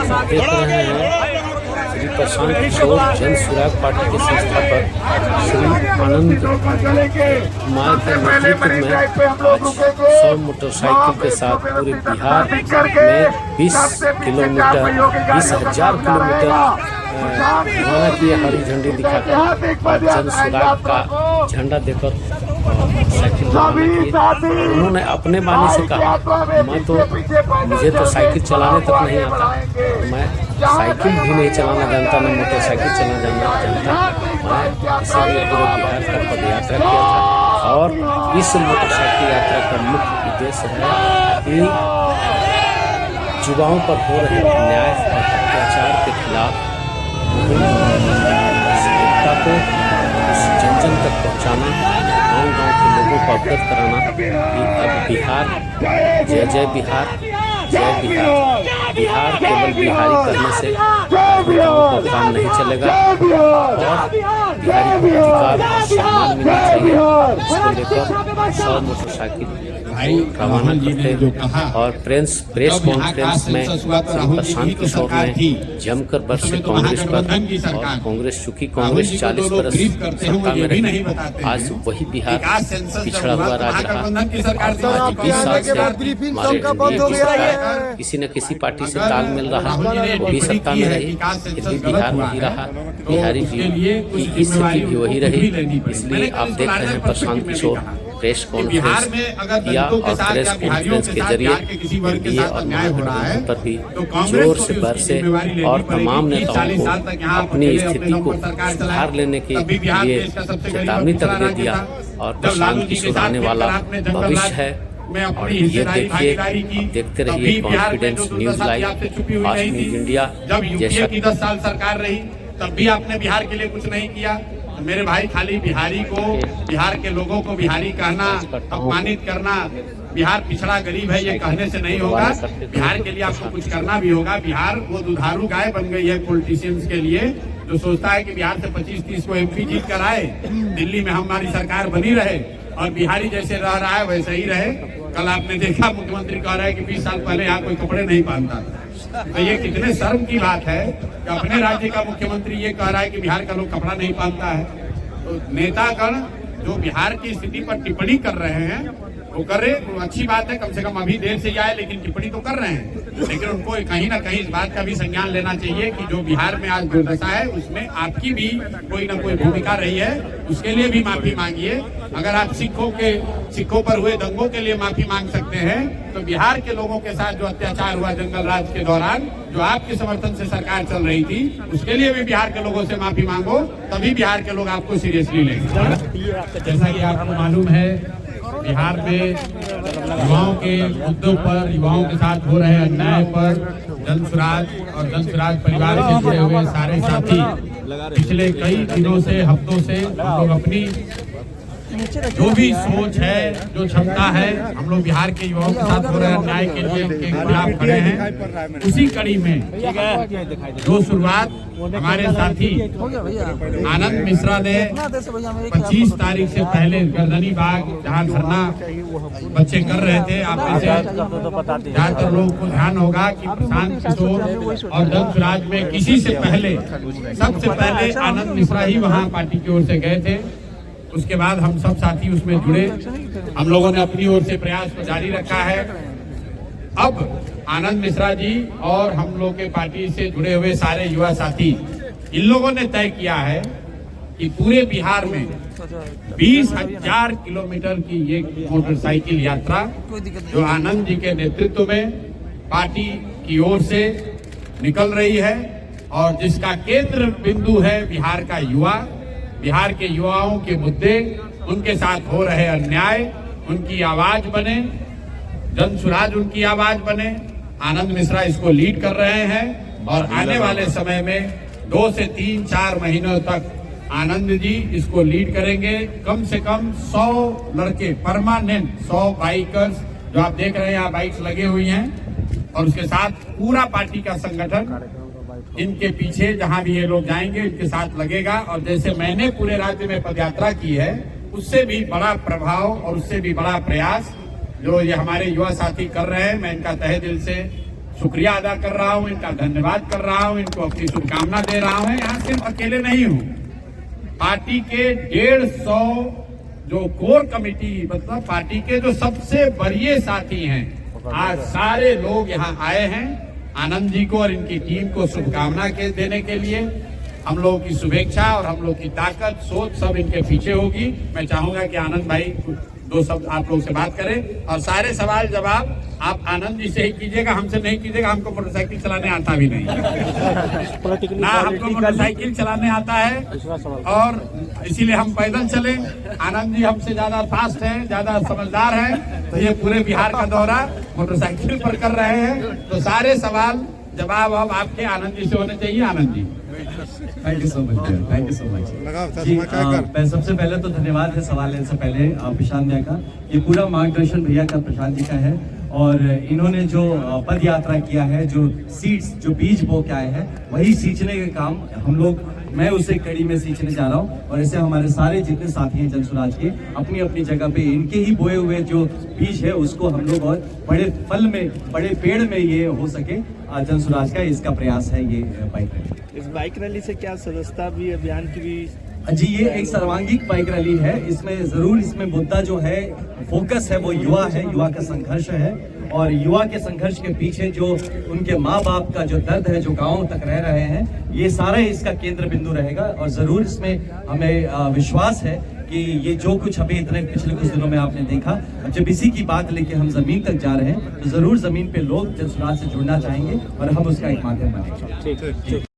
देख रहे हैं श्री प्रशांत किशोर जन सुराग पार्टी के संस्थापक श्री आनंद कुमार के नेतृत्व में आज 100 मोटरसाइकिल के साथ पूरे बिहार में 20,000 किलोमीटर रवाना किए, हरी झंडी दिखाकर जन सुराग का झंडा देकर साइकिल रवाना किए। उन्होंने अपने बानी से कहा, मुझे तो साइकिल चलाने तक नहीं आता, मैं साइकिल भी नहीं चलाना जानता, न मोटरसाइकिल चलाना जानता। मैं इसीलिए पूरे बिहार का पद यात्रा किया था और इस मोटरसाइकिल यात्रा का मुख्य उद्देश्य है कि युवाओं पर हो रहे अन्याय और अत्याचार के खिलाफ एकता को जन जन तक पहुँचाना, गाँव-गाँव के लोगों को अवगत कराना कि अब बिहार जय जय बिहार, जय बिहार। बिहार केवल बिहारी करने से को काम नहीं चलेगा और बिहारी को अधिकार और सम्मान मिलना चाहिए। इसको लेकर 100 मोटरसाइकिल रवाना करते और प्रेस कॉन्फ्रेंस में प्रशांत किशोर ने जमकर बरसे कांग्रेस पर, और कांग्रेस चूंकि कांग्रेस 40 बरस सत्ता में रही, आज वही बिहार पिछड़ा हुआ राज्य रहा। आज 20 साल से हमारे किसी न किसी पार्टी से तालमेल रहा, वो भी सत्ता में रही, फिर भी बिहार वही रहा, बिहारी की स्थिति भी वही रही। इसलिए आप देख रहे हैं प्रशांत किशोर प्रेस कॉन्फ्रेंस किया और प्रेस कॉन्फ्रेंस के जरिए एनडीए और महागठबंधन पर भी जोर से बरसे और तमाम नेताओं को अपनी स्थिति को सुधार लेने के लिए चेतावनी तक दे दिया। और प्रशांत किशोर आने वाला भविष्य है और ये देखिए, देखते रहिए confidence news live, fast news India. जैसा कि 10 साल सरकार रही तब भी आपने बिहार के लिए कुछ नहीं किया। मेरे भाई, खाली बिहारी को, बिहार के लोगों को बिहारी कहना, अपमानित करना, बिहार पिछड़ा गरीब है ये कहने से नहीं होगा। बिहार के लिए आपको कुछ करना भी होगा। बिहार वो दुधारू गाय बन गई है पॉलिटिशियंस के लिए, जो सोचता है कि बिहार से 25-30 को एमपी जीत कर आए, दिल्ली में हमारी सरकार बनी रहे और बिहारी जैसे रह रहा है वैसे ही रहे। कल आपने देखा मुख्यमंत्री कह रहा है कि 20 साल पहले यहाँ कोई कपड़े नहीं पहनता था। तो ये कितने शर्म की बात है कि अपने राज्य का मुख्यमंत्री ये कह रहा है कि बिहार का लोग कपड़ा नहीं पहनता है। तो नेतागण जो बिहार की स्थिति पर टिप्पणी कर रहे हैं वो कर रहे, वो अच्छी बात है, कम से कम अभी देर से आए लेकिन टिप्पणी तो कर रहे हैं। लेकिन उनको कहीं ना कहीं इस बात का भी संज्ञान लेना चाहिए कि जो बिहार में आज दुर्दशा है उसमें आपकी भी कोई ना कोई भूमिका रही है, उसके लिए भी माफी मांगिए। अगर आप सिखों पर हुए दंगों के लिए माफी मांग सकते हैं तो बिहार के लोगों के साथ जो अत्याचार हुआ जंगल राज के दौरान, जो आपके समर्थन से सरकार चल रही थी, उसके लिए भी बिहार के लोगों से माफी मांगो, तभी बिहार के लोग आपको सीरियसली लेंगे। जैसा कि आपको मालूम है, बिहार में युवाओं के मुद्दों पर, युवाओं के साथ हो रहे अन्याय पर जन सुराज और जन सुराज परिवार से जुड़े हुए सारे साथी पिछले कई दिनों से, हफ्तों से हम लोग अपनी जो भी सोच है, जो क्षमता है, हम लोग बिहार के युवाओं के साथ हो रहे अन्याय के लिए उनके खिलाफ खड़े हैं। उसी कड़ी में जो शुरुआत हमारे साथी आनंद मिश्रा ने 25 तारीख से पहले गर्दनी बाग जहाँ धरना बच्चे कर रहे थे, आप में से ज्यादातर लोगों को ध्यान होगा कि प्रशांत किशोर और जन सुराज में किसी से पहले, सबसे पहले आनंद मिश्रा ही वहाँ पार्टी की ओर से गए थे। उसके बाद हम सब साथी उसमें जुड़े, हम लोगों ने अपनी ओर से प्रयास को जारी रखा है। अब आनंद मिश्रा जी और हम लोग के पार्टी से जुड़े हुए सारे युवा साथी, इन लोगों ने तय किया है कि पूरे बिहार में 20,000 किलोमीटर की ये मोटरसाइकिल यात्रा जो आनंद जी के नेतृत्व में पार्टी की ओर से निकल रही है और जिसका केंद्र बिंदु है बिहार का युवा, बिहार के युवाओं के मुद्दे, उनके साथ हो रहे अन्याय, उनकी आवाज बने, जन सुराज उनकी आवाज बने। आनंद मिश्रा इसको लीड कर रहे हैं और आने वाले समय में 2 से 3-4 महीनों तक आनंद जी इसको लीड करेंगे। कम से कम 100 लड़के परमानेंट, 100 बाइकर्स जो आप देख रहे हैं यहाँ बाइक्स लगे हुई हैं, और उसके साथ पूरा पार्टी का संगठन इनके पीछे जहां भी ये लोग जाएंगे इनके साथ लगेगा। और जैसे मैंने पूरे राज्य में पदयात्रा की है, उससे भी बड़ा प्रभाव और उससे भी बड़ा प्रयास जो ये हमारे युवा साथी कर रहे हैं, मैं इनका तहे दिल से शुक्रिया अदा कर रहा हूं, इनका धन्यवाद कर रहा हूं, इनको अपनी शुभकामना दे रहा हूं। यहाँ सिर्फ अकेले नहीं हूं, पार्टी के 150 जो कोर कमेटी मतलब पार्टी के जो सबसे वरीय साथी हैं, आज सारे लोग यहाँ आए हैं आनंद जी को और इनकी टीम को शुभकामना देने के लिए। हम लोगों की शुभेच्छा और हम लोग की ताकत सोच सब इनके पीछे होगी। मैं चाहूंगा कि आनंद भाई दो शब्द आप लोग से बात करें और सारे सवाल जवाब आप आनंद जी से ही कीजिएगा, हमसे नहीं कीजिएगा। हमको मोटरसाइकिल चलाने आता भी नहीं ना, हमको मोटरसाइकिल चलाने आता है और इसीलिए हम पैदल चले। आनंद जी हमसे ज्यादा फास्ट है, ज्यादा समझदार है, तो ये पूरे बिहार का दौरा मोटरसाइकिल पर कर रहे हैं। तो सारे सवाल जवाब अब आपके आनंद जी से होने चाहिए। Anand ji, thank you so much, thank you so much ji. मैं सबसे पहले तो धन्यवाद है सवाल लेने से पहले प्रशांत भैया का। ये पूरा मार्गदर्शन भैया का, प्रशांत जी का है और इन्होंने जो पद यात्रा किया है, जो सीड्स जो बीज बो के आए हैं, वही सींचने का काम हम लोग, मैं उसे कड़ी में सींचने जा रहा हूँ। और ऐसे हमारे सारे जितने साथी हैं जनसुराज के अपनी अपनी जगह पे इनके ही बोए हुए जो बीज है उसको हम लोग और बड़े फल में, बड़े पेड़ में ये हो सके, जनसुराज का इसका प्रयास है ये बाइक रैली। इस बाइक रैली से क्या सदस्यता भी अभियान की भी जी, ये एक सर्वांगीण बाइक रैली है। इसमें जरूर इसमें मुद्दा जो है, फोकस है वो युवा है, युवा का संघर्ष है और युवा के संघर्ष के पीछे जो उनके माँ बाप का जो दर्द है, जो गाँव तक रह रहे हैं, ये सारा इसका केंद्र बिंदु रहेगा। और जरूर इसमें हमें विश्वास है कि ये जो कुछ अभी इतने पिछले कुछ दिनों में आपने देखा, जब इसी की बात लेके हम जमीन तक जा रहे हैं तो जरूर जमीन पे लोग जनसुराज से जुड़ना चाहेंगे और हम उसका एक माध्यम बनेंगे।